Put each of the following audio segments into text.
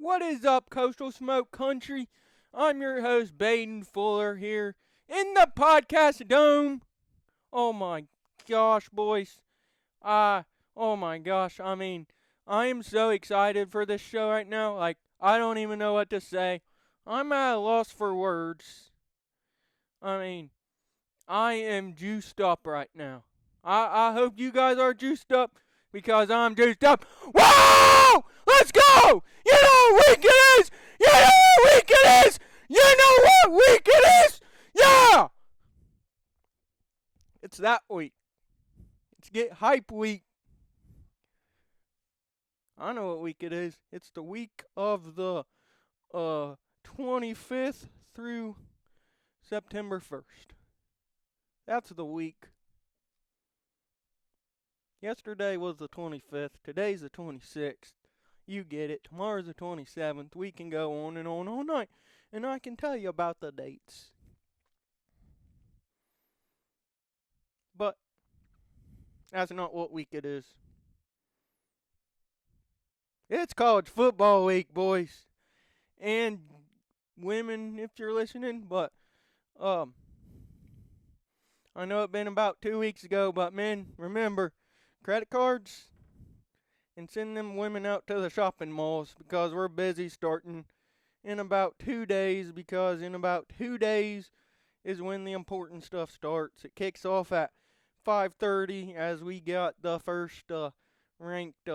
What is up, Coastal Smoke Country? I'm your host, Baden Fuller, here in the podcast dome. Oh my gosh, boys. Oh my gosh. I am so excited for this show right now. I don't even know what to say. I'm at a loss for words. I mean, I am juiced up right now. I hope you guys are juiced up because I'm juiced up. Whoa! Let's go! You know what week it is! You know what week it is! You know what week it is! Yeah! It's that week. It's Get Hype Week. I know what week it is. It's the week of the 25th through September 1st. That's the week. Yesterday was the 25th. Today's the 26th. You get it. Tomorrow's the 27th. We can go on and on all night. And I can tell you about the dates. But that's not what week it is. It's college football week, boys. And women, if you're listening. But, I know it's been about 2 weeks ago. But, men, remember, credit cards and send them women out to the shopping malls because we're busy starting in about 2 days, because in about 2 days is when the important stuff starts. It kicks off at 5:30 as we got the first ranked,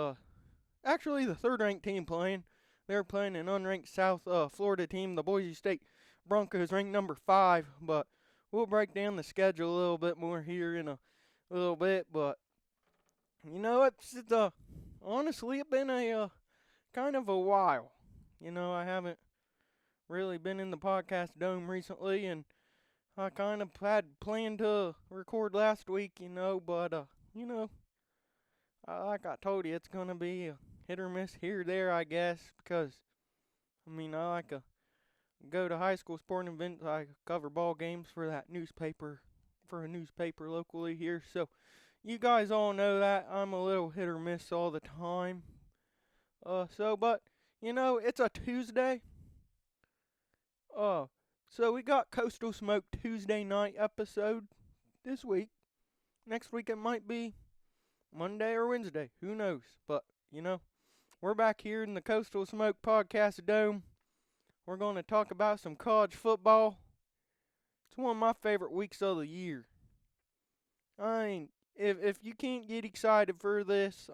actually the third ranked team playing. They're playing an unranked South Florida team, the Boise State Broncos, ranked number 5. But we'll break down the schedule a little bit more here in a little bit. But you know, it's honestly it's been a kind of a while. You know, I haven't really been in the podcast dome recently, and I kind of had planned to record last week, but, like I told you, it's going to be a hit or miss here or there, I guess, because, I like to go to high school sporting events. I cover ball games for a newspaper locally here, so you guys all know that I'm a little hit or miss all the time. But, it's a Tuesday. So we got Coastal Smoke Tuesday night episode this week. Next week it might be Monday or Wednesday. Who knows? But, we're back here in the Coastal Smoke Podcast Dome. We're going to talk about some college football. It's one of my favorite weeks of the year. If you can't get excited for this,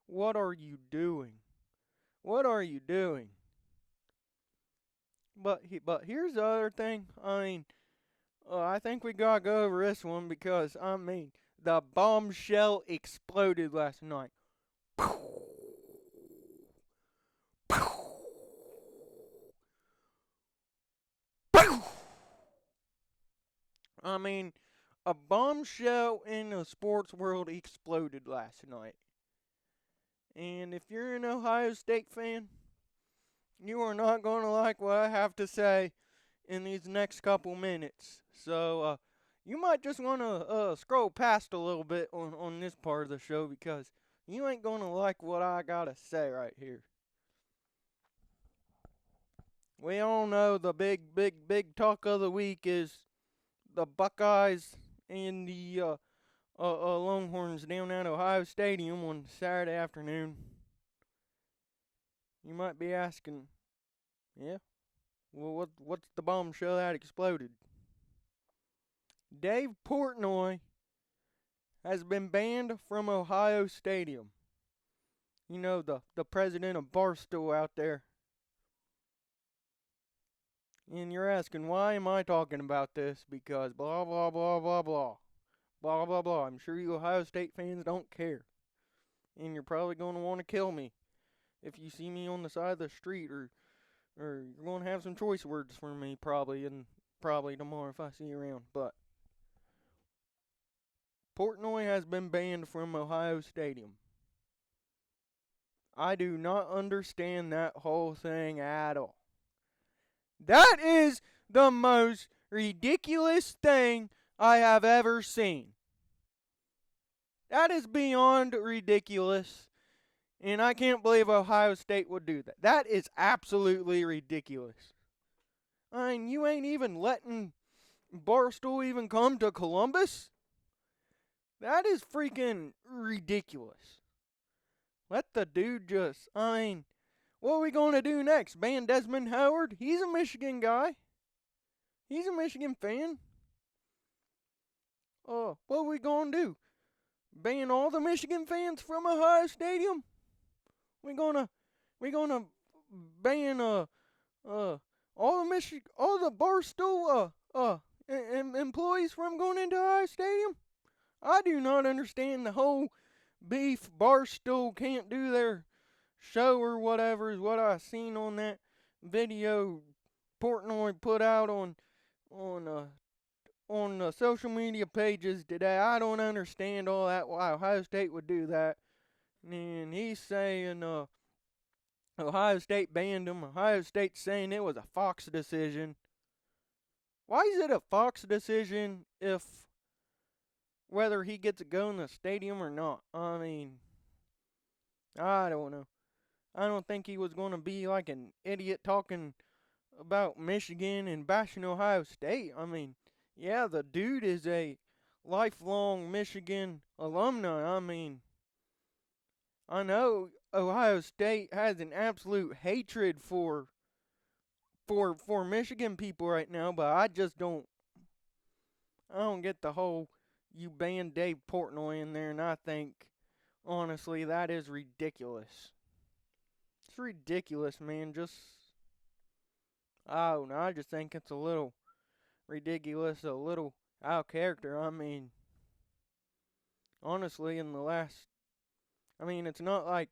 what are you doing? What are you doing? But here's the other thing. I think we gotta go over this one because the bombshell exploded last night. A bombshell in the sports world exploded last night. And if you're an Ohio State fan, you are not going to like what I have to say in these next couple minutes. So, you might just want to scroll past a little bit on this part of the show because you ain't going to like what I got to say right here. We all know the big talk of the week is the Buckeyes and the Longhorns down at Ohio Stadium on Saturday afternoon. You might be asking, yeah, well, what's the bombshell that exploded? Dave Portnoy has been banned from Ohio Stadium. You know, the president of Barstool out there. And you're asking, why am I talking about this? Because blah, blah, blah, blah, blah. Blah, blah, blah. I'm sure you Ohio State fans don't care. And you're probably going to want to kill me if you see me on the side of the street, or you're going to have some choice words for me probably tomorrow if I see you around. But Portnoy has been banned from Ohio Stadium. I do not understand that whole thing at all. That is the most ridiculous thing I have ever seen. That is beyond ridiculous. And I can't believe Ohio State would do that. That is absolutely ridiculous. I mean, you ain't even letting Barstool even come to Columbus? That is freaking ridiculous. Let the dude just, I mean, what are we going to do next? Ban Desmond Howard? He's a Michigan guy. He's a Michigan fan. What are we going to do? Ban all the Michigan fans from Ohio Stadium? We gonna ban all the Barstool employees from going into Ohio Stadium? I do not understand the whole beef. Barstool can't do their show or whatever is what I seen on that video Portnoy put out on social media pages today. I don't understand all that. Why Ohio State would do that? And he's saying Ohio State banned him. Ohio State's saying it was a Fox decision. Why is it a Fox decision if whether he gets to go in the stadium or not? I mean, I don't know. I don't think he was going to be like an idiot talking about Michigan and bashing Ohio State. I mean, yeah, the dude is a lifelong Michigan alumni. I mean, I know Ohio State has an absolute hatred for Michigan people right now, but I don't get the whole you ban Dave Portnoy in there, and I think honestly that is ridiculous. It's ridiculous, man. I don't know. I just think it's a little ridiculous, a little out of character. I mean, honestly, it's not like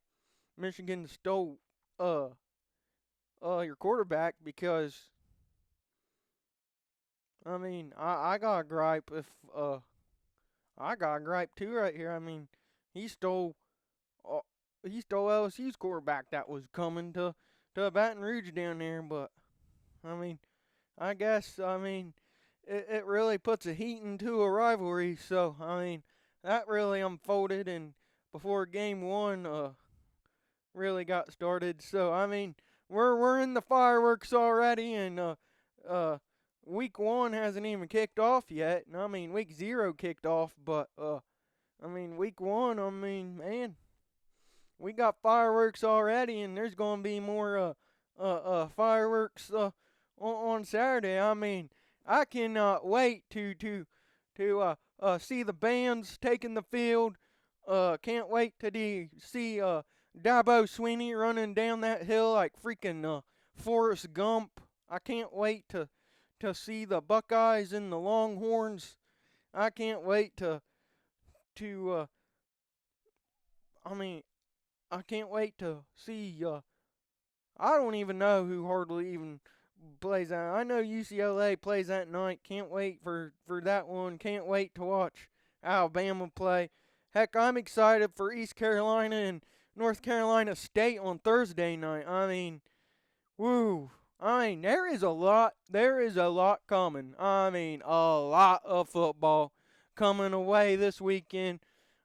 Michigan stole your quarterback because I got a gripe if I got a gripe too right here. I mean, he stole LSU's quarterback that was coming to Baton Rouge down there, but I mean, I guess it really puts a heat into a rivalry. So I mean, that really unfolded and before game one really got started. So I mean, we're in the fireworks already, and week one hasn't even kicked off yet. And I mean, week 0 kicked off, but week one, man, we got fireworks already, and there's gonna be more fireworks on Saturday. I mean, I cannot wait to see the bands taking the field. Can't wait to see Dabo Sweeney running down that hill like freaking Forrest Gump. I can't wait to see the Buckeyes and the Longhorns. I can't wait to I can't wait to see I don't even know who hardly even plays that. I know UCLA plays that night. Can't wait for that one. Can't wait to watch Alabama play. Heck, I'm excited for East Carolina and North Carolina State on Thursday night. I mean, woo. There is a lot coming. I mean, a lot of football coming away this weekend.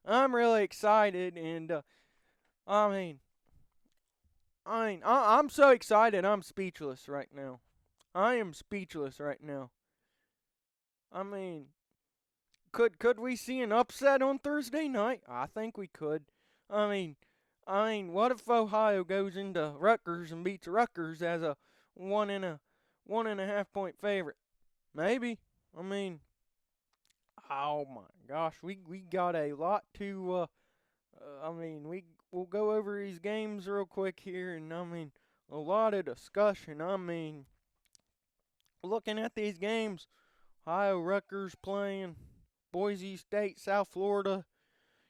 I'm really excited, and I'm so excited. I'm speechless right now. I am speechless right now. I mean, could we see an upset on Thursday night? I think we could. I mean, what if Ohio goes into Rutgers and beats Rutgers as a 1.5 point favorite? Maybe. I mean, oh my gosh, we got a lot to. We'll go over these games real quick here, and a lot of discussion. Looking at these games, Ohio Rutgers playing Boise State, South Florida.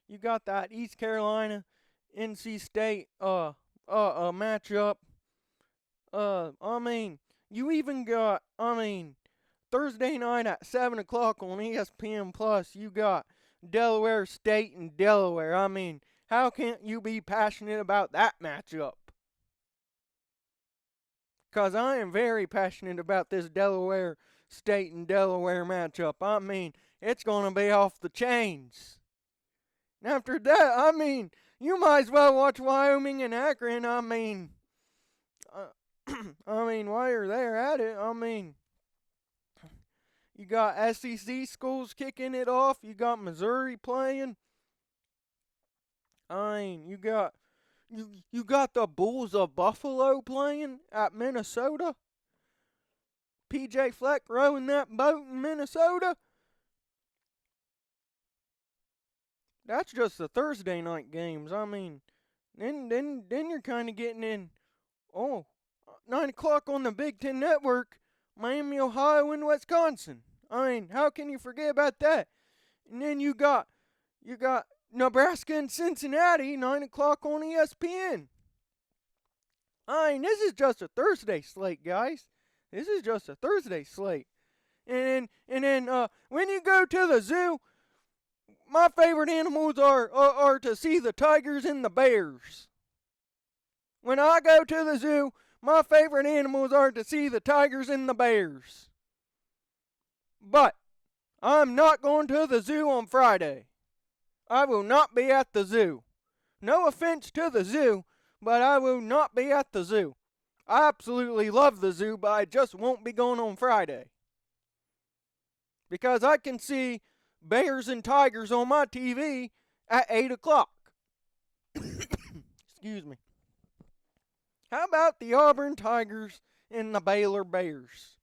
You got that East Carolina, NC State matchup. You even got Thursday night at 7 o'clock on ESPN Plus. You got Delaware State and Delaware. How can't you be passionate about that matchup? Because I am very passionate about this Delaware State and Delaware matchup. It's going to be off the chains. And after that, I mean, you might as well watch Wyoming and Akron. I mean, uh, while you're there at it, I mean, you got SEC schools kicking it off. You got Missouri playing. I mean, you got the Bulls of Buffalo playing at Minnesota. PJ Fleck rowing that boat in Minnesota. That's just the Thursday night games. I mean, then you're kind of getting in. Oh, 9 o'clock on the Big Ten Network. Miami, Ohio, and Wisconsin. I mean, how can you forget about that? And then you got Nebraska and Cincinnati, 9 o'clock on ESPN. I mean, this is just a Thursday slate, guys. This is just a Thursday slate. And then when you go to the zoo, my favorite animals are to see the tigers and the bears. When I go to the zoo, my favorite animals are to see the tigers and the bears. But I'm not going to the zoo on Friday. I will not be at the zoo. No offense to the zoo, but I will not be at the zoo. I absolutely love the zoo, but I just won't be going on Friday. Because I can see bears and tigers on my TV at 8 o'clock. Excuse me. How about the Auburn Tigers and the Baylor Bears?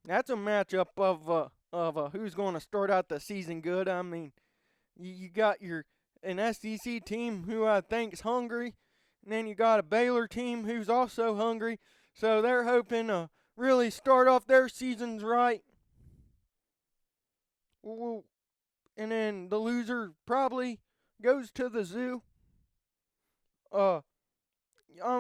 That's a matchup of who's going to start out the season good. I mean, you got an SEC team who I think's hungry, and then you got a Baylor team who's also hungry. So they're hoping to really start off their seasons right. And then the loser probably goes to the zoo. I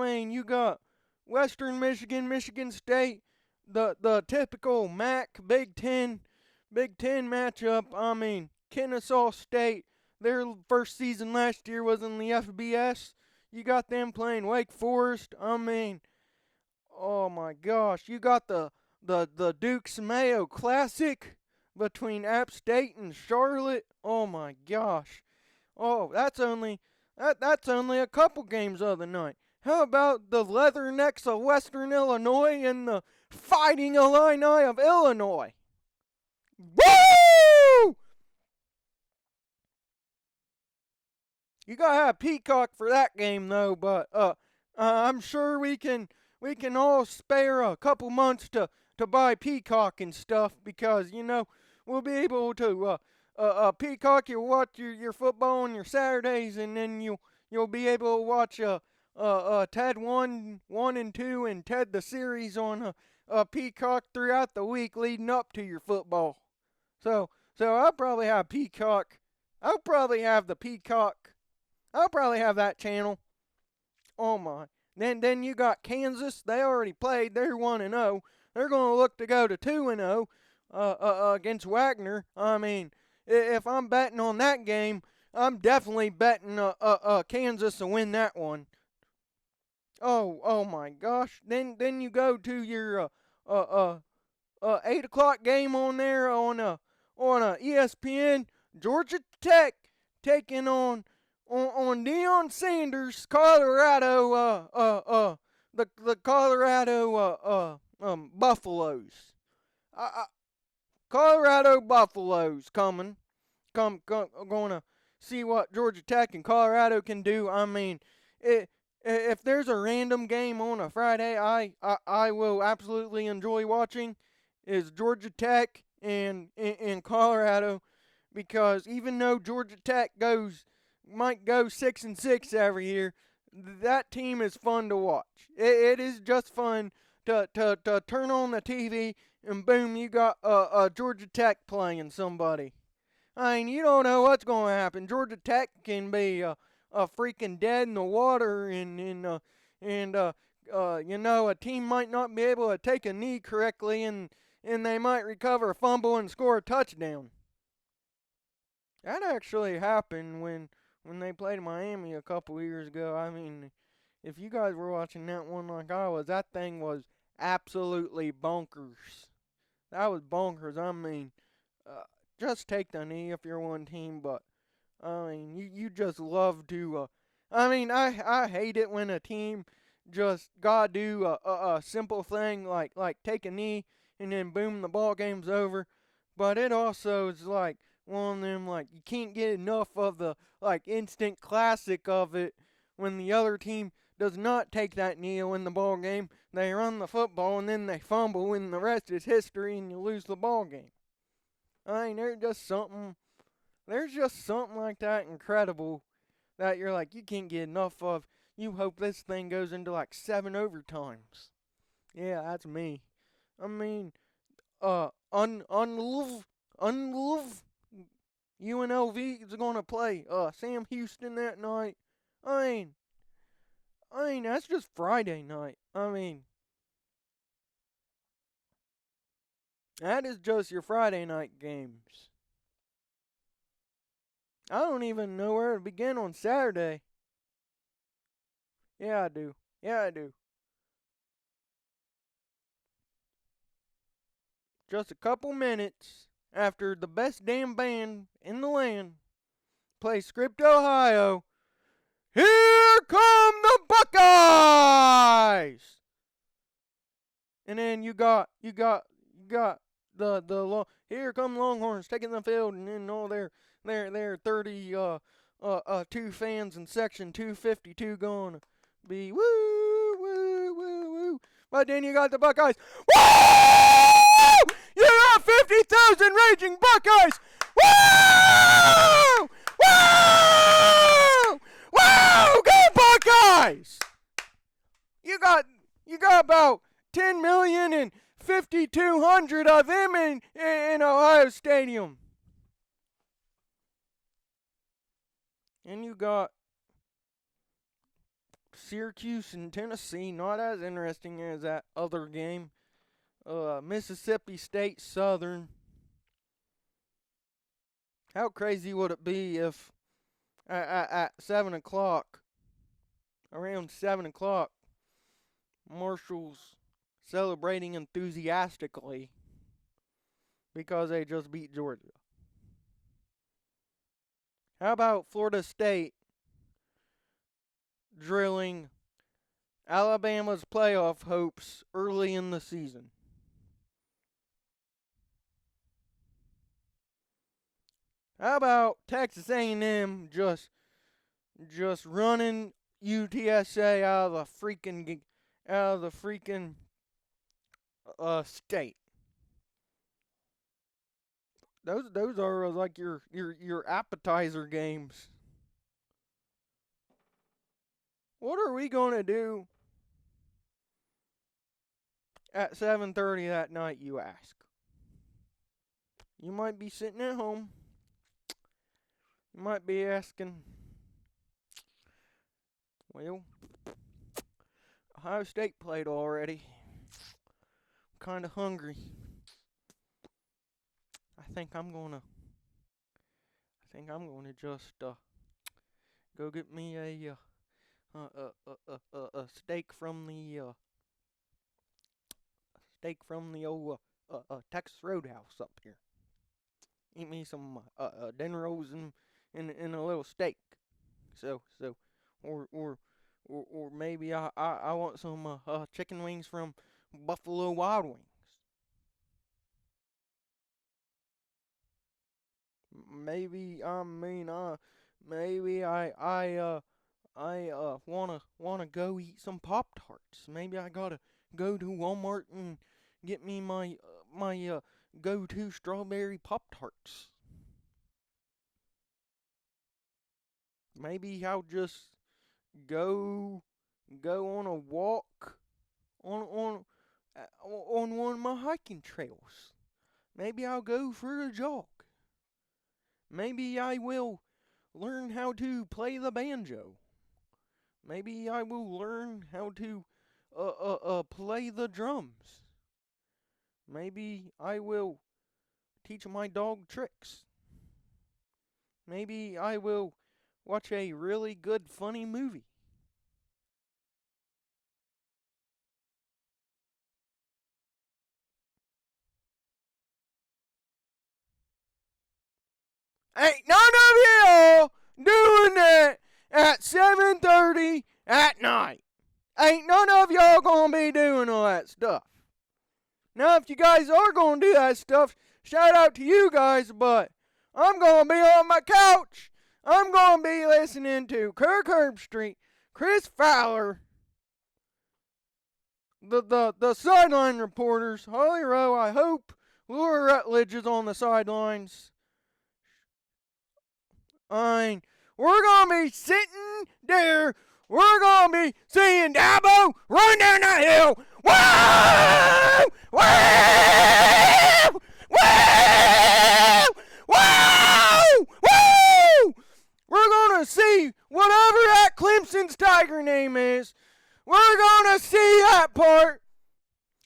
mean, you got Western Michigan, Michigan State, the typical MAC Big Ten matchup. I mean, Kennesaw State, their first season last year was in the FBS. You got them playing Wake Forest. I mean, oh my gosh, you got the Duke's Mayo Classic between App State and Charlotte. Oh my gosh. Oh, that's only a couple games of the night. How about the Leathernecks of Western Illinois and the Fighting Illini of Illinois? Woo! You gotta have Peacock for that game though, but I'm sure we can all spare a couple months to buy Peacock and stuff because we'll be able to Peacock. You'll watch your football on your Saturdays, and then you'll be able to watch Ted 1 and 2 and Ted the series on Peacock throughout the week leading up to your football. So I'll probably have Peacock. I'll probably have the Peacock. I'll probably have that channel. Oh my. Then you got Kansas. They already played. They're 1-0. They're going to look to go to 2-0 against Wagner. I mean, if I'm betting on that game, I'm definitely betting Kansas to win that one. Oh my gosh. Then you go to your 8 o'clock game on there on ESPN. Georgia Tech taking on Deion Sanders, Colorado, the Colorado Buffaloes. Colorado Buffaloes going to see what Georgia Tech and Colorado can do. I mean, if there's a random game on a Friday, I will absolutely enjoy watching is Georgia Tech and Colorado, because even though Georgia Tech might go 6-6 every year, that team is fun to watch. It is just fun to turn on the TV and boom, you got Georgia Tech playing somebody. I mean, you don't know what's going to happen. Georgia Tech can be a freaking dead in the water, and a team might not be able to take a knee correctly, and they might recover a fumble and score a touchdown. That actually happened when they played Miami a couple years ago. I mean, if you guys were watching that one like I was, that thing was absolutely bonkers. That was bonkers. I mean, just take the knee if you're one team, but I mean, you just love to. I mean, I hate it when a team just gotta do a simple thing like take a knee and then boom, the ball game's over. But it also is like one of them like you can't get enough of the like instant classic of it when the other team does not take that knee to win the ball game. They run the football and then they fumble, and the rest is history, and you lose the ball game. I mean, there's just something like that incredible that you're like, you can't get enough of. You hope this thing goes into like 7 overtimes. Yeah, that's me. I mean, unlove UNLV is gonna play Sam Houston that night. I mean, that's just Friday night. I mean, that is just your Friday night games. I don't even know where to begin on Saturday. Yeah, I do. Yeah, I do. Just a couple minutes after the best damn band in the land plays Script, Ohio, here come the Buckeyes! And then you got the here come Longhorns taking the field, and then all their 30 two fans in section 252 going to be woo woo woo woo. But then you got the Buckeyes. Woo! You got 50,000 raging Buckeyes. Woo! Woo! Woo! Go Buckeyes! You got about 10,000,000 and 5,200 of them in Ohio Stadium. And you got Syracuse and Tennessee, not as interesting as that other game. Mississippi State Southern. How crazy would it be if at 7 o'clock, around 7 o'clock, Marshall's celebrating enthusiastically because they just beat Georgia? How about Florida State drilling Alabama's playoff hopes early in the season? How about Texas A&M just running UTSA out of the freaking state? Those are like your appetizer games. What are we gonna do at 7:30 that night, you ask? You might be sitting at home. You might be asking, well, Ohio State played already. I'm kind of hungry. I think I'm gonna just go get me a steak from the old Texas Roadhouse up here. Eat me some dinner rolls and a little steak. So, or or or maybe I want some chicken wings from Buffalo Wild Wings. Maybe maybe I wanna go eat some Pop Tarts. Maybe I gotta go to Walmart and get me my go-to strawberry Pop Tarts. Maybe I'll just go go on a walk on one of my hiking trails. Maybe I'll go for a jog. Maybe I will learn how to play the banjo. Maybe I will learn how to play the drums. Maybe I will teach my dog tricks. Maybe I will watch a really good funny movie. Ain't none of y'all doing that at 7:30 at night. Ain't none of y'all gonna be doing all that stuff. Now, if you guys are gonna do that stuff, shout out to you guys, but I'm gonna be on my couch. I'm gonna be listening to Kirk Herbstreit, Chris Fowler, the sideline reporters, Holly Rowe, I hope Laura Rutledge is on the sidelines. We're gonna be sitting there. We're gonna be seeing Dabo run down the hill. Whoa! Whoa! Whoa! Whoa! Whoa! We're gonna see whatever that Clemson's Tiger name is. We're gonna see that part.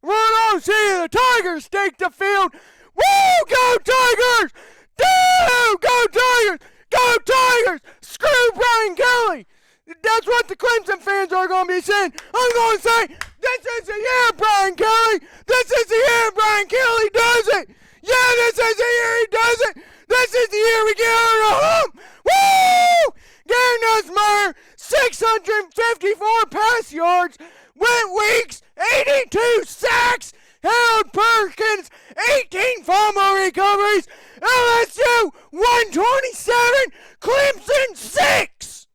We're gonna see the Tigers take the field. Woo! Go Tigers! Go Tigers! Go Tigers! Screw Brian Kelly! That's what the Clemson fans are going to be saying. I'm going to say, this is the year Brian Kelly! This is the year Brian Kelly does it! Yeah, this is the year he does it! This is the year we get over the hump! Woo! Gary Nussmeier, 654 pass yards, went Weeks, 82 sacks, Harold Perkins, 18 fumble recoveries, LSU 127, Clemson 6.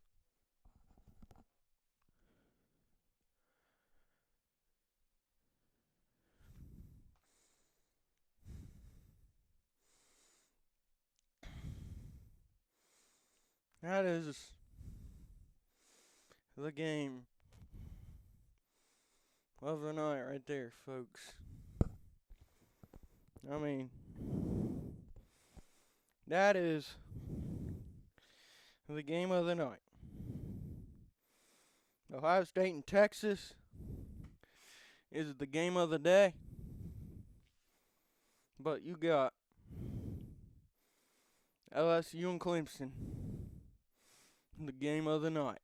That is the game of the night right there, folks. I mean, that is the game of the night. Ohio State and Texas is the game of the day. But you got LSU and Clemson, the game of the night.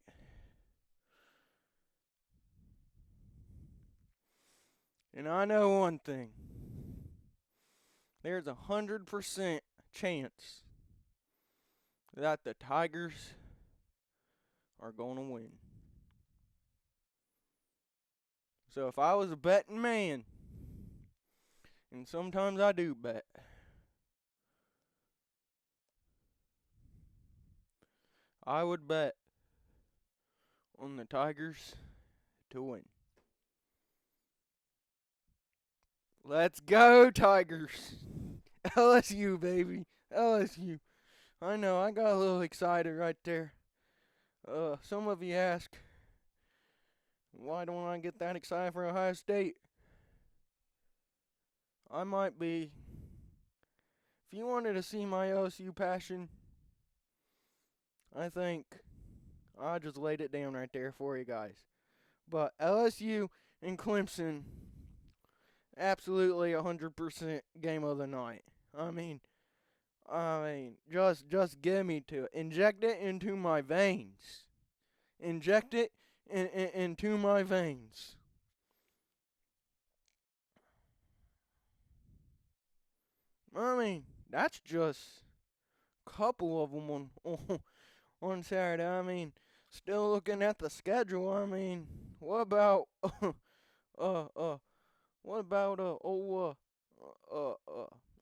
And I know one thing. There's 100% chance that the Tigers are going to win. So if I was a betting man, and sometimes I do bet, I would bet on the Tigers to win. Let's go, Tigers. LSU, baby. LSU. I know, I got a little excited right there. Some of you ask, why don't I get that excited for Ohio State? I might be. If you wanted to see my LSU passion, I think I just laid it down right there for you guys. But LSU and Clemson, absolutely 100% game of the night. I mean, just give me to it. Inject it into my veins. Inject it into my veins. I mean, that's just a couple of them on Saturday. I mean, still looking at the schedule. I mean, what about what about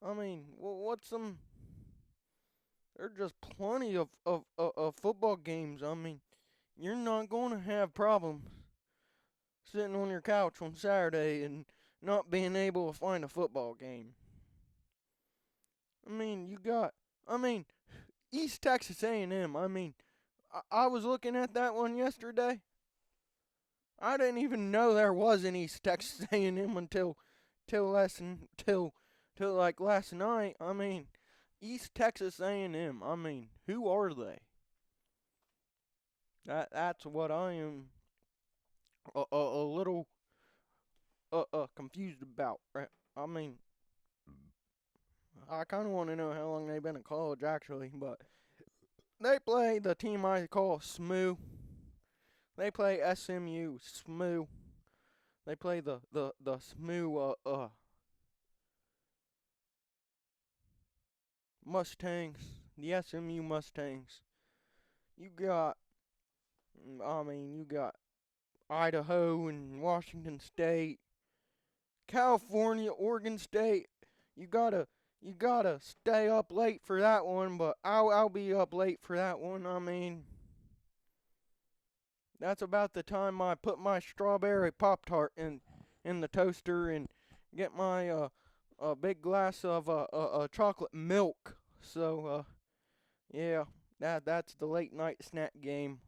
I mean, what's some? There's just plenty of football games. I mean, you're not going to have problems sitting on your couch on Saturday and not being able to find a football game. I mean, East Texas A&M. I mean, I was looking at that one yesterday. I didn't even know there was an East Texas A&M until last night. I mean, East Texas A&M. I mean, who are they? That's what I am a little confused about. Right? I mean, I kind of want to know how long they've been in college actually, but they play the team I call SMU. They play SMU, SMU. They play the SMU Mustangs. the SMU Mustangs. You got, you got Idaho and Washington State, California, Oregon State. You gotta stay up late for that one, but I'll be up late for that one. That's about the time I put my strawberry Pop Tart in the toaster and get my a big glass of chocolate milk. So yeah, that's the late night snack game.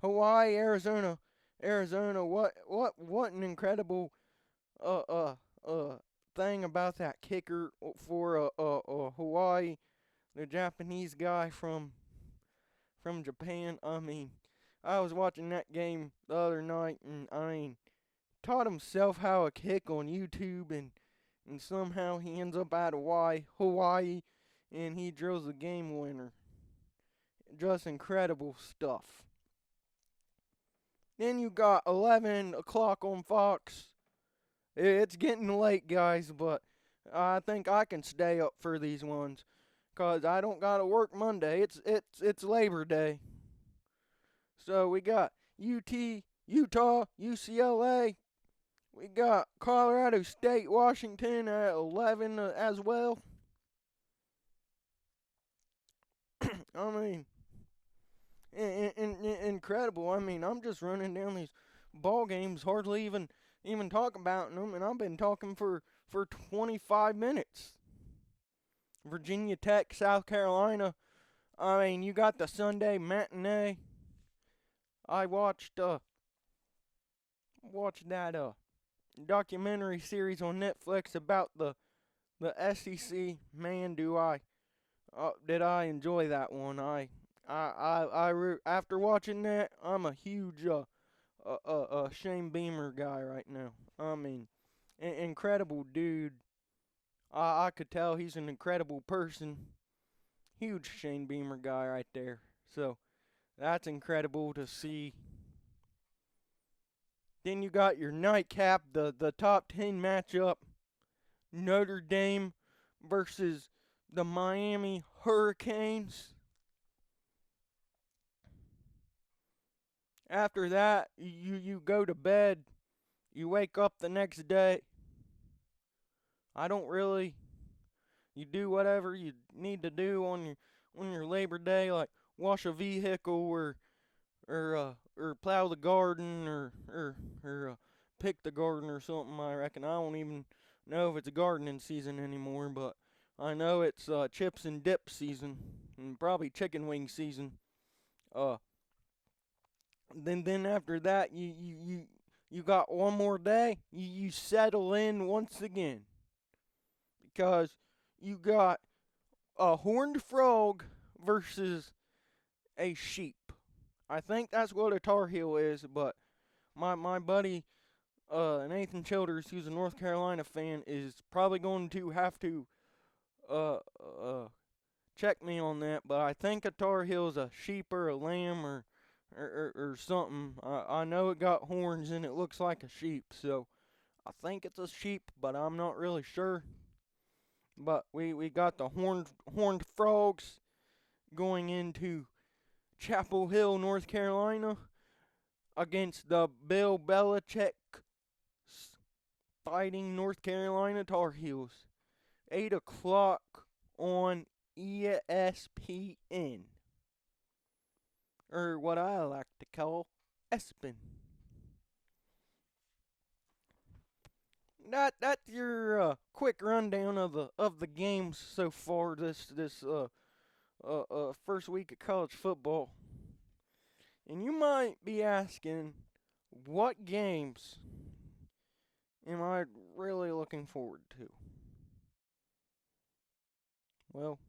Hawaii, Arizona, Arizona. What an incredible uh uh uh thing about that kicker for Hawaii, the Japanese guy from Japan. I was watching that game the other night, and taught himself how to kick on YouTube, and somehow he ends up at Hawaii, and he drills the game winner. Just incredible stuff. Then you got 11 o'clock on Fox. It's getting late, guys, but I think I can stay up for these ones, 'cause I don't gotta work Monday. It's Labor Day. So we got Utah, UCLA. We got Colorado State, Washington at 11 as well. I mean, incredible. I'm just running down these ball games, hardly even talking about them, and I've been talking for 25 minutes. Virginia Tech, South Carolina. You got the Sunday matinee. I watched that documentary series on Netflix about the SEC. Man, did I enjoy that one. After watching that, I'm a huge Shane Beamer guy right now. Incredible dude. I could tell he's an incredible person. Huge Shane Beamer guy right there. So that's incredible to see. Then you got your nightcap, the top 10 matchup, Notre Dame versus the Miami Hurricanes. After that, you go to bed. You wake up the next day. I don't really. You do whatever you need to do on your Labor Day, like wash a vehicle or plow the garden or pick the garden or something. I reckon I don't even know if it's gardening season anymore, but I know it's chips and dip season and probably chicken wing season. Uh, then after that, you got one more day. You settle in once again because you got a horned frog versus a sheep. I think that's what a Tar Heel is, but my buddy Nathan Childers, who's a North Carolina fan, is probably going to have to uh uh check me on that. But I think a Tar Heel is a sheep or a lamb or something. I know it got horns and it looks like a sheep, so I think it's a sheep, but I'm not really sure. But we got the horned frogs going into Chapel Hill, North Carolina, against the Bill Belichick Fighting North Carolina Tar Heels. 8 o'clock on ESPN. Or what I like to call ESPN. That's your quick rundown of the games so far this first week of college football. And you might be asking, what games am I really looking forward to? Well,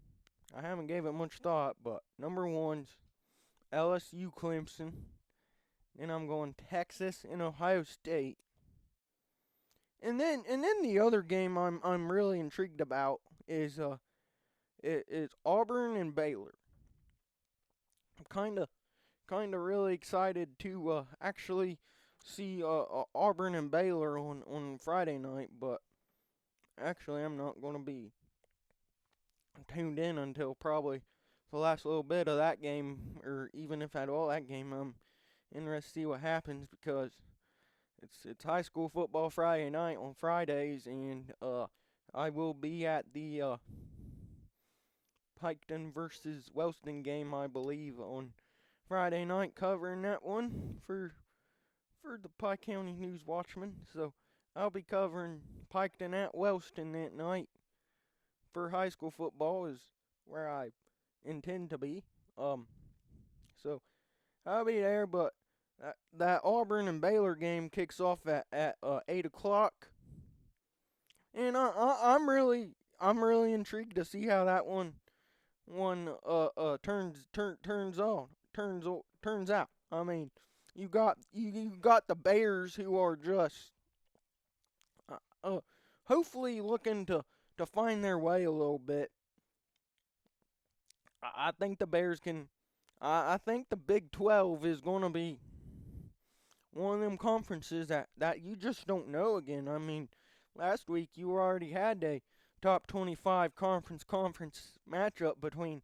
I haven't gave it much thought, but number one's LSU Clemson. Then I'm going Texas and Ohio State. And then the other game I'm really intrigued about is Auburn and Baylor. I'm kinda really excited to actually see Auburn and Baylor on Friday night, but actually I'm not gonna be. tuned in until probably the last little bit of that game, or even if at all that game. I'm interested to see what happens because it's high school football Friday night on Fridays, and I will be at the Piketon versus Wellston game, I believe, on Friday night, covering that one for the Pike County News Watchman. So I'll be covering Piketon at Wellston that night for high school football is where I intend to be. So I'll be there, but that Auburn and Baylor game kicks off at 8 o'clock, and I'm really intrigued to see how that one turns out. I mean, you got the Bears who are just uh, uh hopefully looking to find their way a little bit. I think the Bears can. I think the Big 12 is going to be one of them conferences that you just don't know again. I mean, last week you already had a top 25 conference matchup between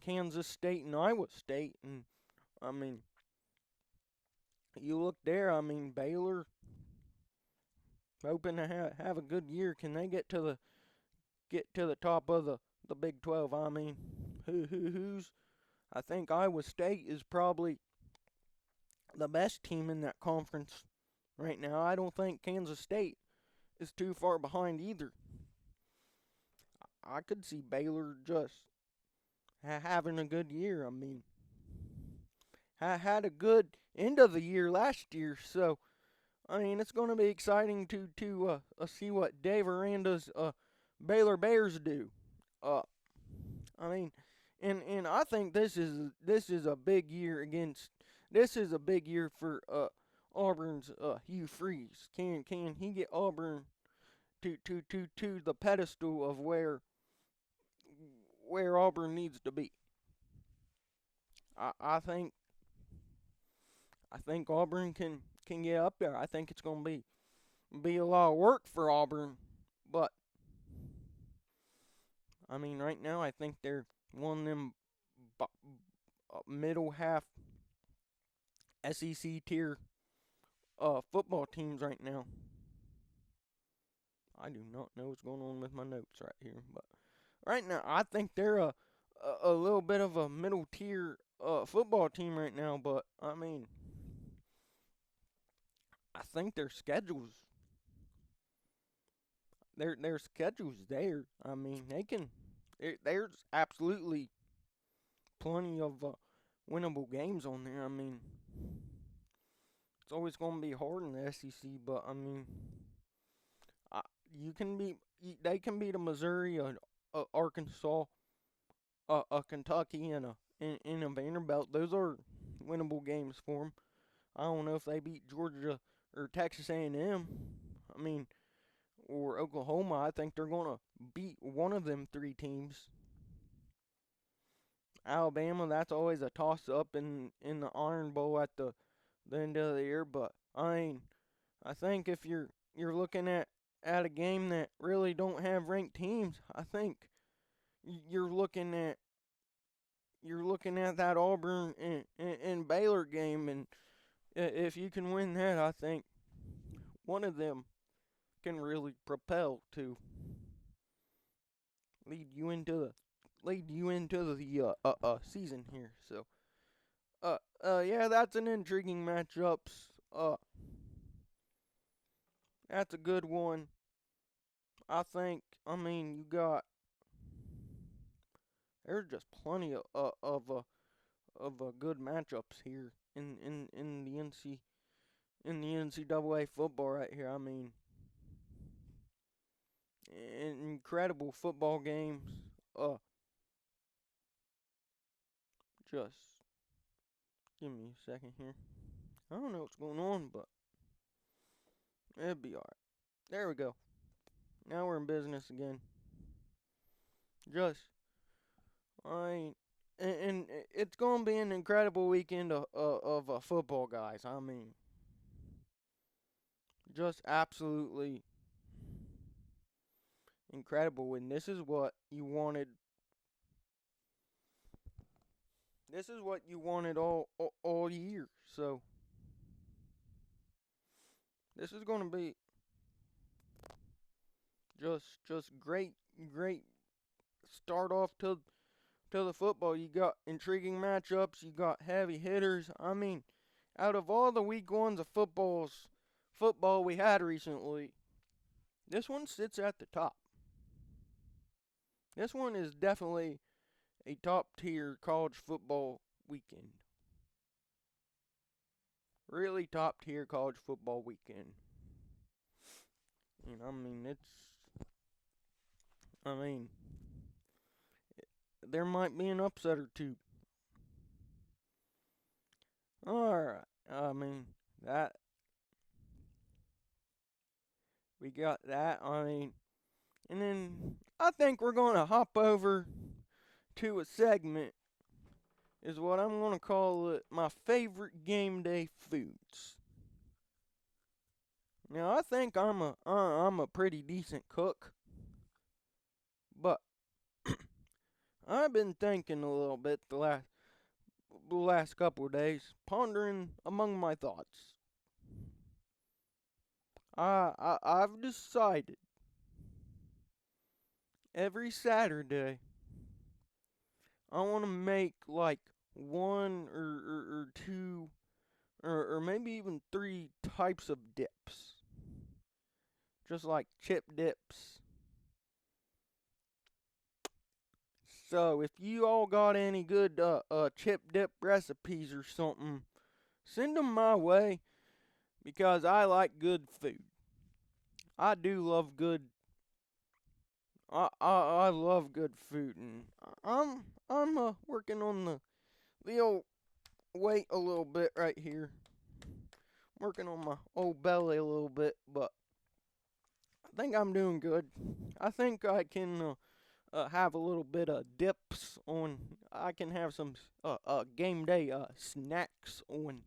Kansas State and Iowa State, and I mean, you look there. I mean, Baylor hoping to have a good year. Can they get to the top of the Big 12? I mean, who's? I think Iowa State is probably the best team in that conference right now. I don't think Kansas State is too far behind either. I could see Baylor just having a good year. I mean, had a good end of the year last year, so I mean it's going to be exciting to see what Dave Aranda's Baylor Bears do. Uh, I mean, and I think this is a big year against. This is a big year for Auburn's Hugh Freeze. Can he get Auburn to the pedestal of where Auburn needs to be? I think Auburn can get up there. I think it's going to be a lot of work for Auburn, but I mean right now I think they're one of them middle half SEC tier football teams right now. I do not know what's going on with my notes right here, but right now I think they're a little bit of a middle tier football team right now. But I mean, I think their schedules there. I mean, they can. There's absolutely plenty of winnable games on there. I mean, it's always going to be hard in the SEC, but I mean, I, you can be they can beat a Missouri, a Arkansas, a Kentucky, and a Vanderbilt. Those are winnable games for them. I don't know if they beat Georgia or Texas A&M. I mean, or Oklahoma. I think they're gonna beat one of them three teams. Alabama, that's always a toss up in the Iron Bowl at the end of the year. But I mean, I think if you're looking at a game that really don't have ranked teams, I think you're looking at that Auburn and Baylor game, and if you can win that, I think one of them can really propel to lead you into the season here. So yeah, that's an intriguing matchups. That's a good one. I think. I mean, there's just plenty of good matchups here in the NCAA football right here. I mean, incredible football games. Just give me a second here. I don't know what's going on, but it'll be alright. There we go. Now we're in business again. Just, I and it's gonna be an incredible weekend of football, guys. I mean, just absolutely incredible, and this is what you wanted this is what you wanted all year. So this is going to be just great start off to the football. You got intriguing matchups, you got heavy hitters. I mean, out of all the week ones of football we had recently, this one sits at the top. This one is definitely a top tier college football weekend. Really top tier college football weekend. And I mean, there might be an upset or two. Alright, that, we got that. And then I think we're going to hop over to a segment, is what I'm going to call it, my favorite game day foods. Now, I think I'm a pretty decent cook, but I've been thinking a little bit the last couple of days, pondering among my thoughts. I've decided every Saturday I want to make like one or two or maybe even three types of dips. Just like chip dips. So if you all got any good chip dip recipes or something, send them my way, because I like good food. I do love good. I love good food, and I'm working on the old weight a little bit right here. Working on my old belly a little bit, but I think I'm doing good. I think I can have a little bit of dips on. I can have some game day snacks on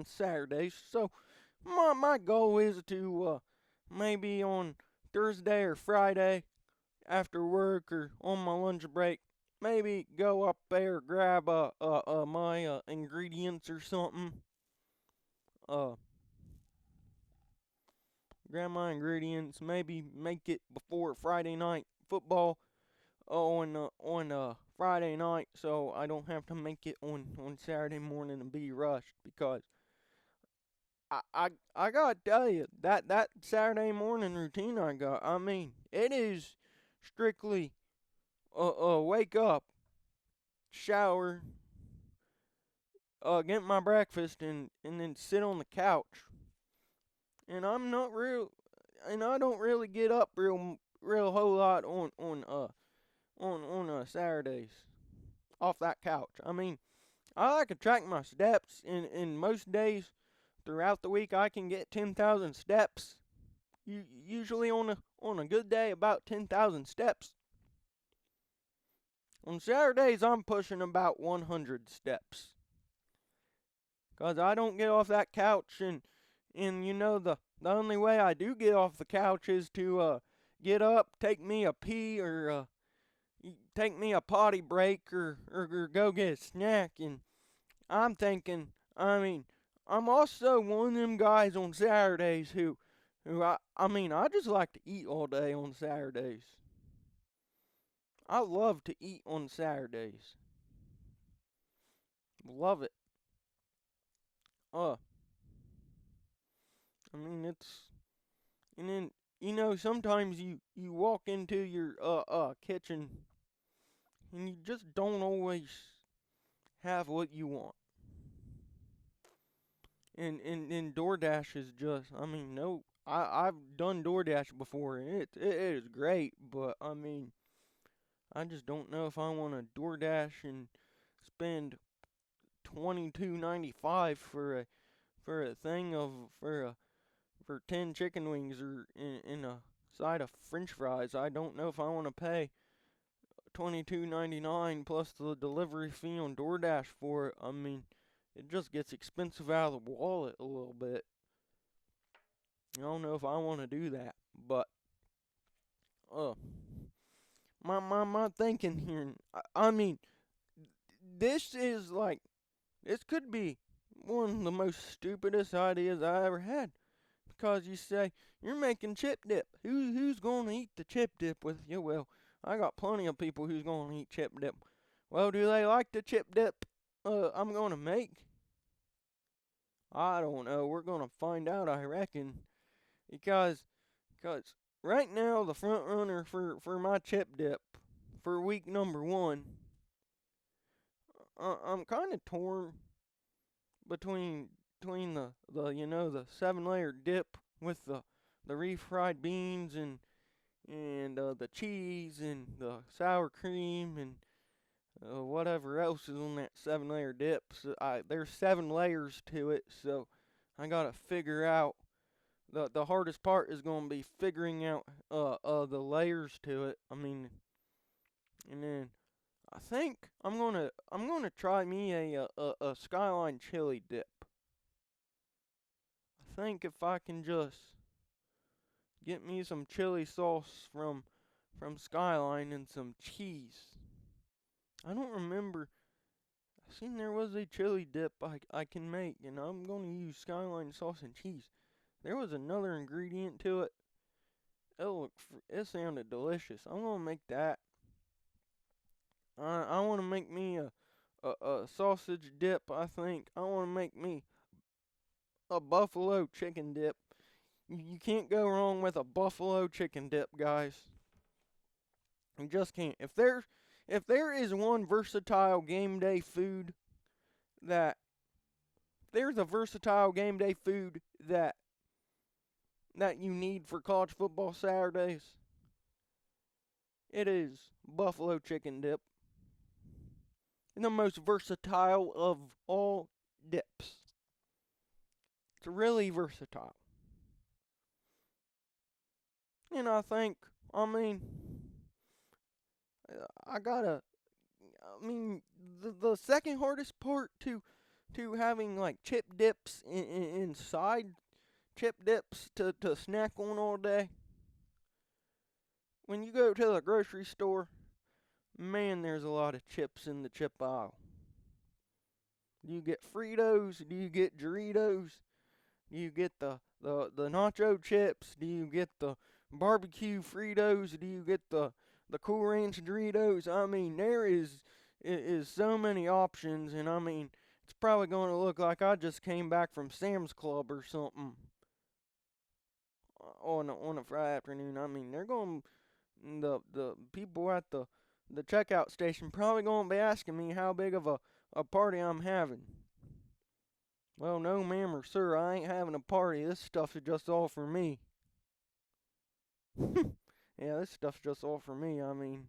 Saturdays. So my goal is to maybe on Thursday or Friday after work or on my lunch break, maybe go up there, grab my ingredients or something. Grab my ingredients, maybe make it before Friday night football on Friday night, so I don't have to make it on Saturday morning and be rushed, because I gotta tell you, that Saturday morning routine I got, it is strictly wake up, shower, get my breakfast, and then sit on the couch. And I don't really get up real whole lot on Saturdays off that couch. I like to track my steps, in most days throughout the week I can get 10,000 steps. Usually on a good day, about 10,000 steps. On Saturdays I'm pushing about 100 steps, cause I don't get off that couch, and the only way I do get off the couch is to get up, take me a pee, or take me a potty break, or go get a snack. And I'm thinking, I'm also one of them guys on Saturdays who I just like to eat all day on Saturdays. I love to eat on Saturdays. Love it. Uh, it's, and then, sometimes you walk into your kitchen and you just don't always have what you want. And DoorDash is just, no, I've done DoorDash before, and it is great, but I just don't know if I want to DoorDash and spend $22.95 for a thing of for 10 chicken wings, or in a side of French fries. I don't know if I want to pay $22.99 plus the delivery fee on DoorDash for it. It just gets expensive out of the wallet a little bit. I don't know if I want to do that, but my thinking here. I mean, this is like this could be one of the most stupidest ideas I ever had. Because you say you're making chip dip. Who's gonna eat the chip dip with you? Well, I got plenty of people who's gonna eat chip dip. Well, do they like the chip dip I'm gonna make? I don't know. We're gonna find out, I reckon. Because because right now the front runner for my chip dip for week number 1, I'm kind of torn between the 7-layer dip with the refried beans and the cheese and the sour cream and whatever else is on that 7-layer dip. So there's 7 layers to it, so I gotta figure out. The hardest part is gonna be figuring out the layers to it. I mean, and then I think I'm gonna try me a Skyline chili dip. I think if I can just get me some chili sauce from Skyline and some cheese. I don't remember. I seen there was a chili dip I can make, and I'm gonna use Skyline sauce and cheese. There was another ingredient to it. It sounded delicious. I'm gonna make that. I want to make me a sausage dip. I think I want to make me a buffalo chicken dip. You can't go wrong with a buffalo chicken dip, guys. You just can't. If there is one versatile game day food that there's a versatile game day food that you need for college football Saturdays, it is buffalo chicken dip. The most versatile of all dips. It's really versatile. And I mean, I gotta, the second hardest part to having like chip dips inside chip dips to snack on all day. When you go to the grocery store, man, there's a lot of chips in the chip aisle. Do you get Fritos? Do you get Doritos? Do you get the nacho chips? Do you get the barbecue Fritos? Do you get the Cool Ranch Doritos? I mean, there is so many options, and I mean, it's probably going to look like I just came back from Sam's Club or something on a Friday afternoon. I mean, they're going the people at the checkout station probably going to be asking me how big of a party I'm having. Well, no, ma'am or sir, I ain't having a party. This stuff is just all for me. Yeah, this stuff's just all for me. I mean,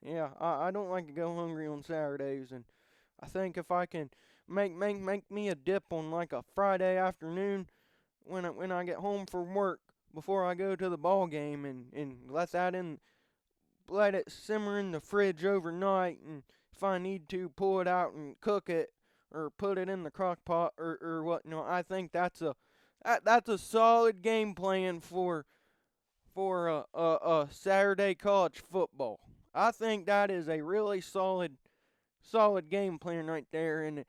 yeah, I don't like to go hungry on Saturdays, and I think if I can make me a dip on like a Friday afternoon when I get home from work before I go to the ball game and let it simmer in the fridge overnight, and if I need to pull it out and cook it or put it in the crock pot or whatnot, I think that's a solid game plan for a Saturday college football. I think that is a really solid game plan right there, and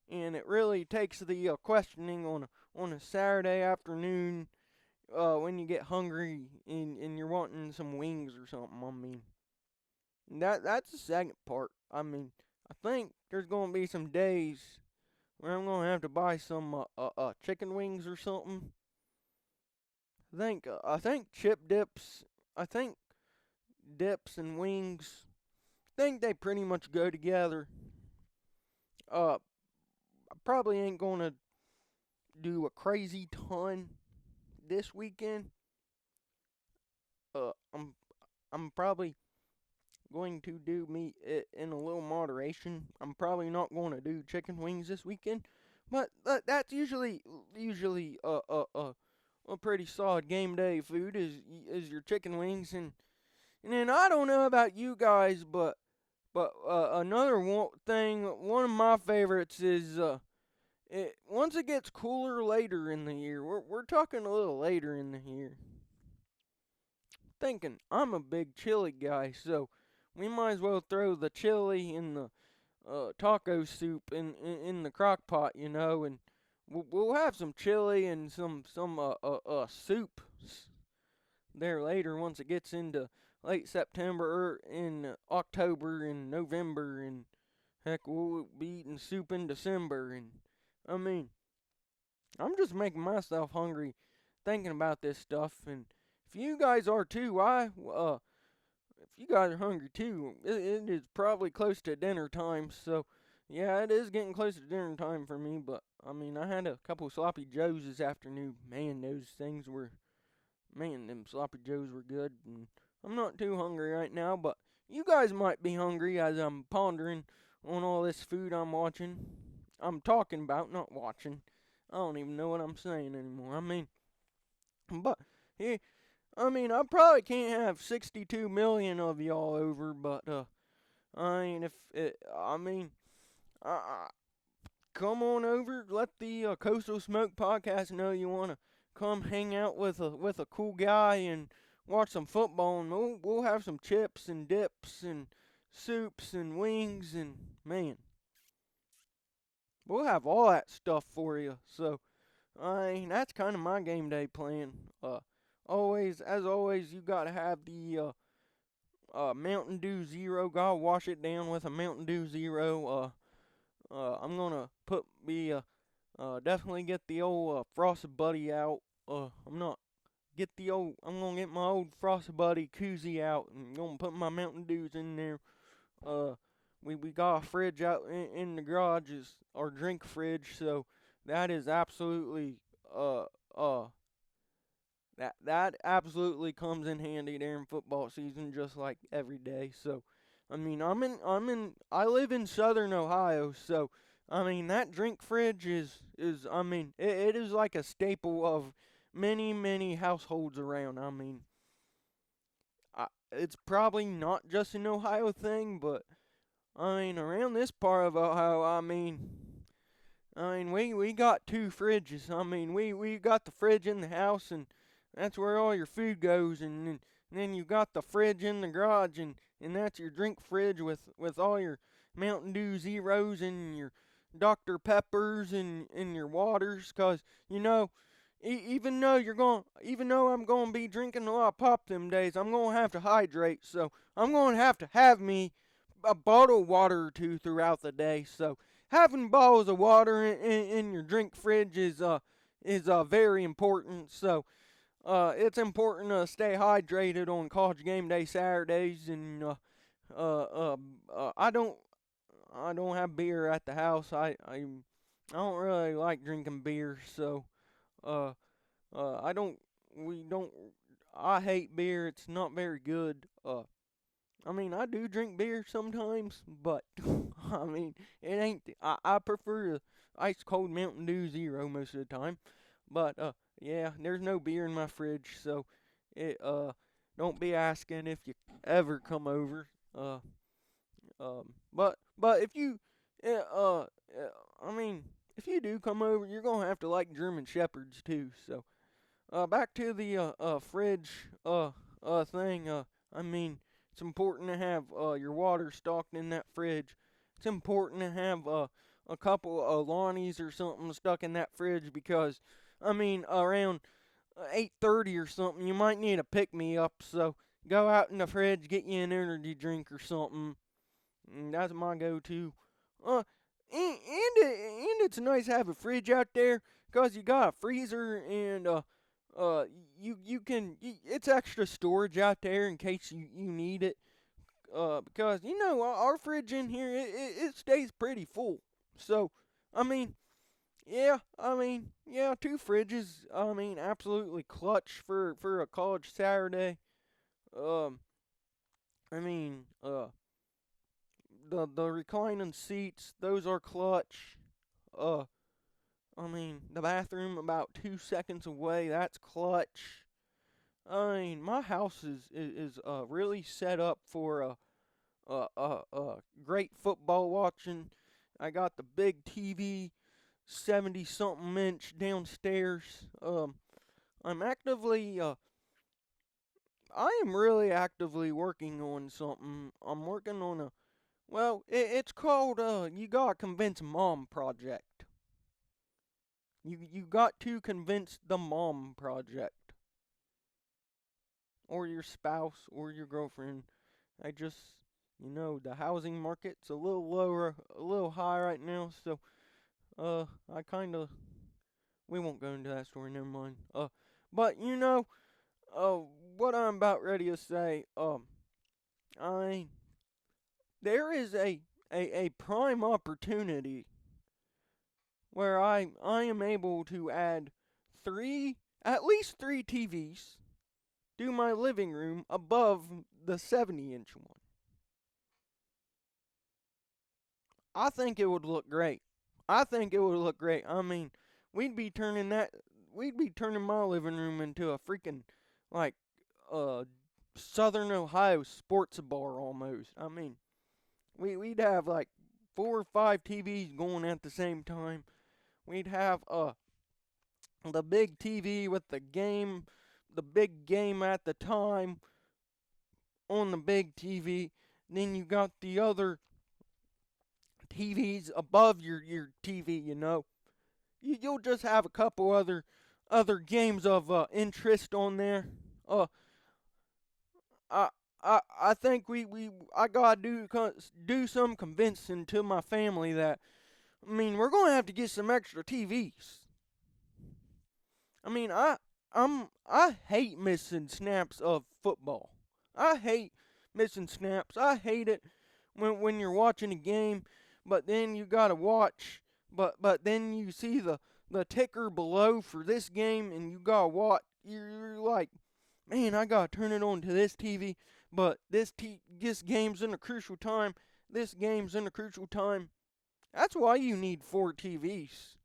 it really takes the questioning on a Saturday afternoon when you get hungry and you're wanting some wings or something. I mean, that's the second part. I mean, I think there's gonna be some days where I'm gonna have to buy some chicken wings or something. I think chip dips. I think dips and wings. I think they pretty much go together. I probably ain't gonna do a crazy ton this weekend. Uh, I'm I'm probably going to do meat in a little moderation. I'm probably not going to do chicken wings this weekend, but that's usually a pretty solid game day food is your chicken wings and then I don't know about you guys, but another one of my favorites is once it gets cooler later in the year. We're talking a little later in the year. Thinking I'm a big chili guy, so we might as well throw the chili and the taco soup in the crock pot, and we'll have some chili and some soup there later once it gets into late September or in October and November, and heck, we'll be eating soup in December. And I mean, I'm just making myself hungry thinking about this stuff. And if you guys are too, if you guys are hungry too, it is probably close to dinner time. So yeah, it is getting close to dinner time for me. But I mean, I had a couple sloppy joes this afternoon. Man, them sloppy joes were good. And I'm not too hungry right now, but you guys might be hungry as I'm pondering on all this food I'm talking about, not watching. I don't even know what I'm saying anymore. But yeah, I probably can't have 62 million of y'all over, but I mean, if it, I mean, uh, come on over. Let the Coastal Smoke podcast know you want to come hang out with a cool guy and watch some football, and we'll have some chips and dips and soups and wings, and man, we'll have all that stuff for you. So I mean, that's kind of my game day plan. As always, you gotta have the Mountain Dew Zero. Gotta wash it down with a Mountain Dew Zero. I'm gonna definitely get the old Frosted Buddy out. I'm gonna get my old Frosted Buddy koozie out and gonna put my Mountain Dews in there. Uh, we got a fridge out in the garage, is our drink fridge, so that is absolutely uh uh that absolutely comes in handy during football season, just like every day. So, I mean, I live in Southern Ohio, so I mean that drink fridge is I mean it is like a staple of many households around. It's probably not just an Ohio thing, but I mean around this part of Ohio, we got two fridges. We got the fridge in the house, and that's where all your food goes. And then you got the fridge in the garage, and that's your drink fridge with all your Mountain Dew Zeros and your Dr. Peppers and your waters. Cause even though I'm gonna be drinking a lot of pop them days, I'm gonna have to hydrate. So I'm gonna have me a bottle of water or two throughout the day. So having bottles of water in your drink fridge is very important. So it's important to stay hydrated on college game day Saturdays, and uh, uh, I don't have beer at the house. I don't really like drinking beer, so uh, I don't. We don't. I hate beer. It's not very good. I do drink beer sometimes, but it ain't. I prefer the ice cold Mountain Dew Zero most of the time. But yeah, there's no beer in my fridge, so it don't be asking if you ever come over. But if you, I mean, if you do come over, you're gonna have to like German shepherds too. So back to the fridge thing. I mean, it's important to have your water stocked in that fridge. It's important to have a couple of Lonnies or something stuck in that fridge because, around 8:30 or something, you might need a pick me up. So go out in the fridge, get you an energy drink or something. That's my go-to. Uh, and it's nice to have a fridge out there because you got a freezer and it's extra storage out there in case you need it. Because our fridge in here it stays pretty full. So I mean yeah, two fridges. Absolutely clutch for a college Saturday. Um, I mean the reclining seats, those are clutch. Uh, the bathroom about 2 seconds away, that's clutch. My house is really set up for great football watching. I got the big TV, 70 something inch downstairs. I'm actively I am really actively working on something. I'm working on a, well, it's called, You Gotta Convince Mom Project. You got to convince the mom project. Or your spouse, or your girlfriend. I just, the housing market's a little lower, a little high right now, so, I kinda, we won't go into that story, never mind. But, uh, what I'm about ready to say, I, there is a prime opportunity where I am able to add at least three TVs to my living room above the 70-inch one. I think it would look great. I think it would look great. I mean, we'd be turning that, we'd be turning my living room into a freaking, like, uh, Southern Ohio sports bar almost. I mean, we'd have like 4 or 5 TVs going at the same time. We'd have the big TV with the big game at the time on the big TV. Then you got the other TVs above your TV. You'll just have a couple other games of interest on there. Uh, I I think I gotta do some convincing to my family that, I mean, we're gonna have to get some extra TVs. I mean, I hate missing snaps of football. I hate missing snaps. I hate it when you're watching a game, but then you gotta watch, but then you see the ticker below for this game, and you gotta watch. You're like, man, I gotta turn it on to this TV, but this game's in a crucial time. This game's in a crucial time. That's why you need 4 TVs.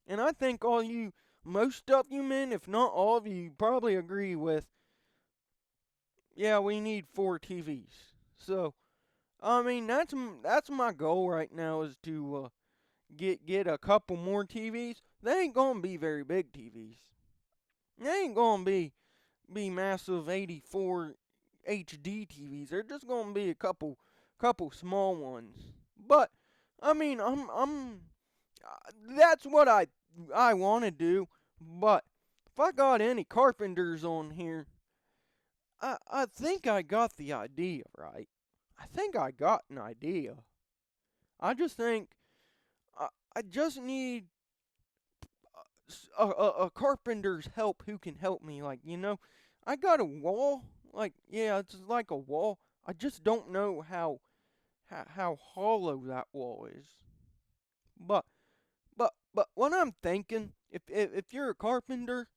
And I think most of you men, if not all of you, probably agree with, yeah, we need 4 TVs. So, I mean, that's my goal right now, is to get a couple more TVs. They ain't gonna be very big TVs. They ain't gonna be massive 84 HD TVs. They're just gonna be a couple small ones. But I mean, that's what I want to do. But if I got any carpenters on here, I think I got the idea right. I think I got an idea. I just think I, I just need a carpenter's help who can help me. Like, I got a wall. Like, yeah, it's like a wall. I just don't know how hollow that wall is. But but what I'm thinking, if you're a carpenter,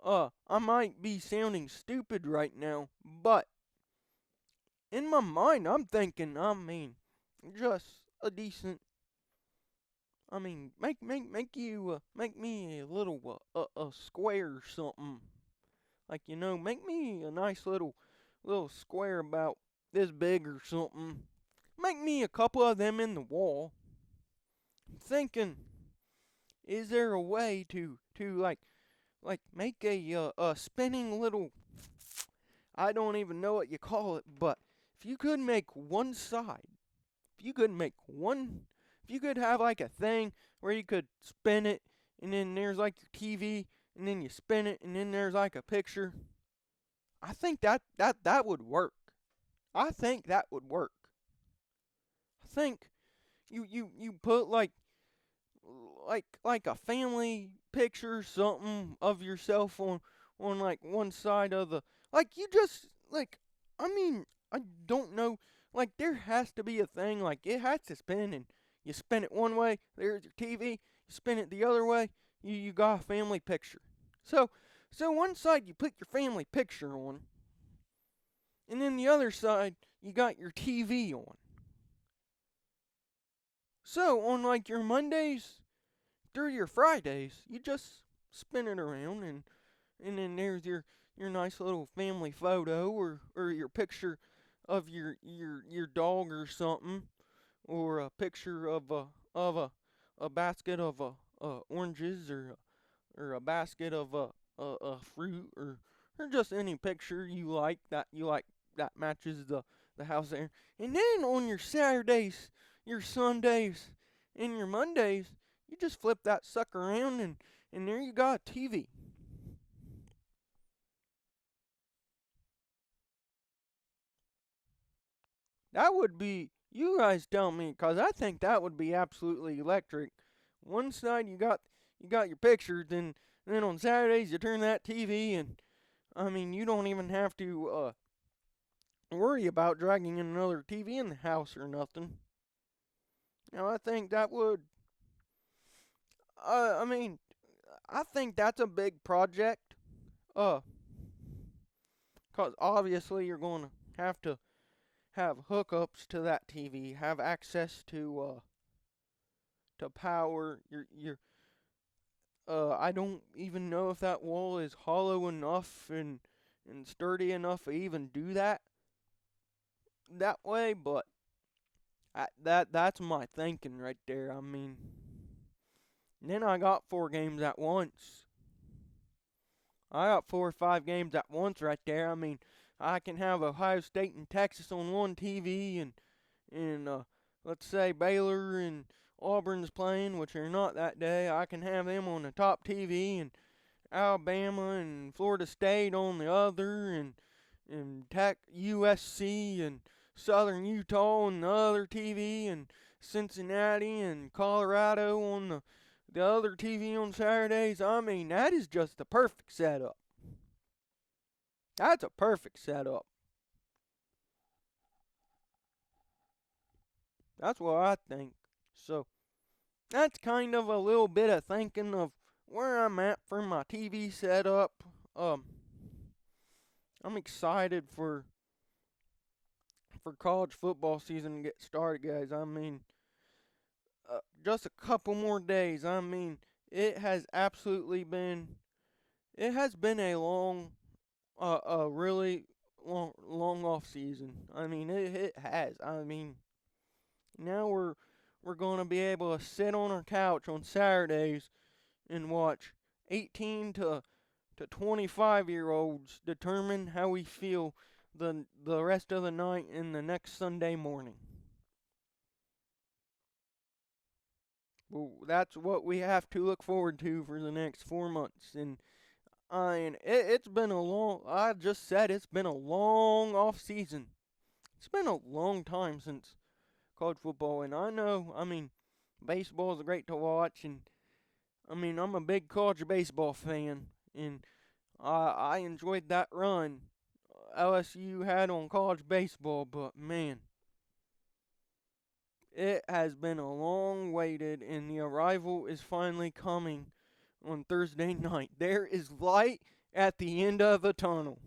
I might be sounding stupid right now, but in my mind, I'm thinking, I mean, just a decent. I mean, make me a little a square or something. Like, make me a nice little square about this big or something. Make me a couple of them in the wall. I'm thinking, is there a way to like make a spinning little, I don't even know what you call it, but if you could make one side, if you could make one, if you could have like a thing where you could spin it, and then there's like your TV, and then you spin it, and then there's like a picture. I think that would work. I think that would work. I think you put like a family picture or something of yourself on like one side of the, like, you just, like, I mean, I don't know, like, there has to be a thing, like, it has to spin, and you spin it one way, there's your TV, you spin it the other way, you got a family picture. So one side you put your family picture on, and then the other side you got your TV on. So on like your Mondays through your Fridays, you just spin it around, and then there's your nice little family photo, or your picture of your dog or something, or a picture of a basket of oranges, or a basket of fruit, or or just any picture you like that matches the house there. And then on your Saturdays, your Sundays, and your Mondays, you just flip that sucker around and there you got a TV. That would be, you guys tell me, 'cause I think that would be absolutely electric. One side you got your pictures, then on Saturdays you turn that TV and I mean you don't even have to worry about dragging in another TV in the house or nothing. Now I think that would I mean I think that's a big project. Uh, 'Cause obviously you're going to have hookups to that TV, have access to power. Your I don't even know if that wall is hollow enough and sturdy enough to even do that way, but that's my thinking right there. I mean, then I got 4 games at once. I got 4 or 5 games at once right there. I mean, I can have Ohio State and Texas on one TV, and let's say Baylor and Auburn's playing, which are not that day. I can have them on the top TV, and Alabama and Florida State on the other, and Tech USC and Southern Utah on the other TV, and Cincinnati and Colorado on the other TV on Saturdays. I mean, that is just the perfect setup. That's a perfect setup. That's what I think. So, that's kind of a little bit of thinking of where I'm at for my TV setup. Um, I'm excited for college football season to get started, guys. I mean, just a couple more days. I mean, it has absolutely been. It has been a really long off season. I mean, it has. I mean, now we're gonna be able to sit on our couch on Saturdays and watch 18 to 25-year-olds determine how we feel the rest of the night and the next Sunday morning. Well, that's what we have to look forward to for the next 4 months. And it's been a long. I just said it's been a long off season. It's been a long time since college football, and I know. I mean, baseball is great to watch, and I mean I'm a big college baseball fan, and I enjoyed that run LSU had on college baseball, but man, it has been a long waited, and the arrival is finally coming on Thursday night. There is light at the end of the tunnel.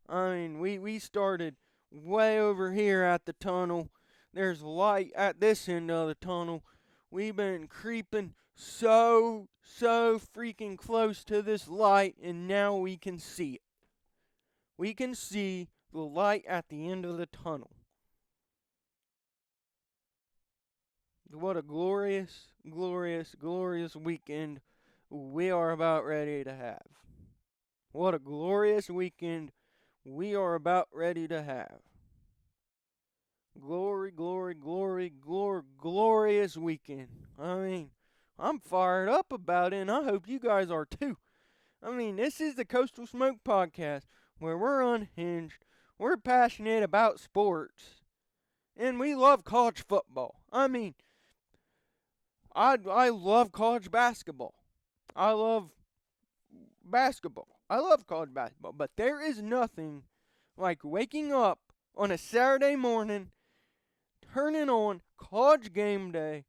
I mean, we started way over here at the tunnel. There's light at this end of the tunnel. We've been creeping so freaking close to this light, and now we can see it. We can see the light at the end of the tunnel. What a glorious weekend we are about ready to have. What a glorious weekend we are about ready to have. Glorious weekend. I mean, I'm fired up about it, and I hope you guys are too. I mean, this is the Coastal Smoke Podcast, where we're unhinged, we're passionate about sports, and we love college football. I mean, I love college basketball. I love basketball. I love college basketball, but there is nothing like waking up on a Saturday morning, turning on College Game Day,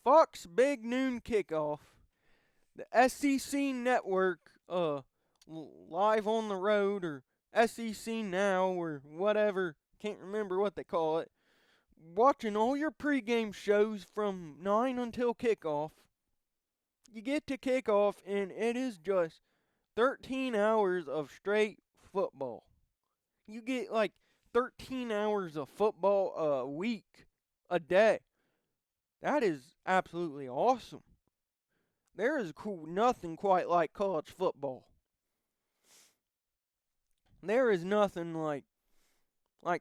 Fox Big Noon Kickoff, the SEC Network, Live on the Road, or SEC Now, or whatever, can't remember what they call it, watching all your pregame shows from 9 until kickoff. You get to kickoff, and it is just 13 hours of straight football. You get like 13 hours of football a week, a day. That is absolutely awesome. There is nothing quite like college football. There is nothing like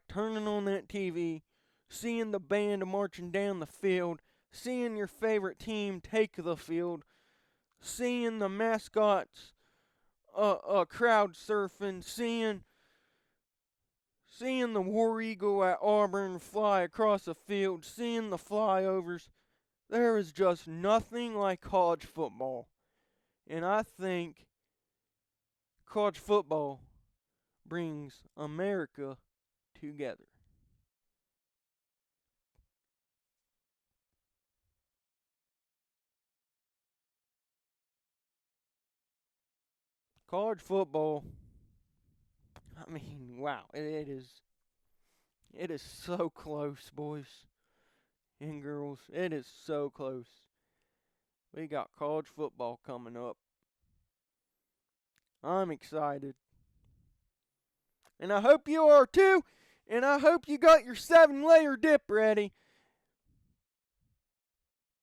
turning on that TV, seeing the band marching down the field, seeing your favorite team take the field, seeing the mascots crowd surfing, seeing the War Eagle at Auburn fly across the field, seeing the flyovers. There is just nothing like college football. And I think college football brings America together. College football, I mean, wow, it is so close, boys and girls. It is so close. We got college football coming up. I'm excited. And I hope you are too. And I hope you got your 7-layer dip ready.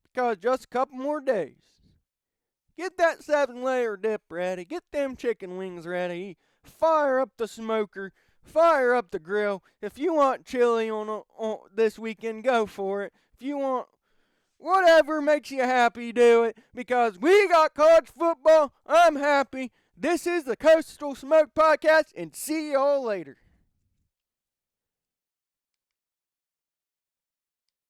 Because just a couple more days. Get that 7-layer dip ready. Get them chicken wings ready. Fire up the smoker. Fire up the grill. If you want chili on this weekend, go for it. If you want whatever makes you happy, do it. Because we got college football. I'm happy. This is the Coastal Smoke Podcast, and see y'all later.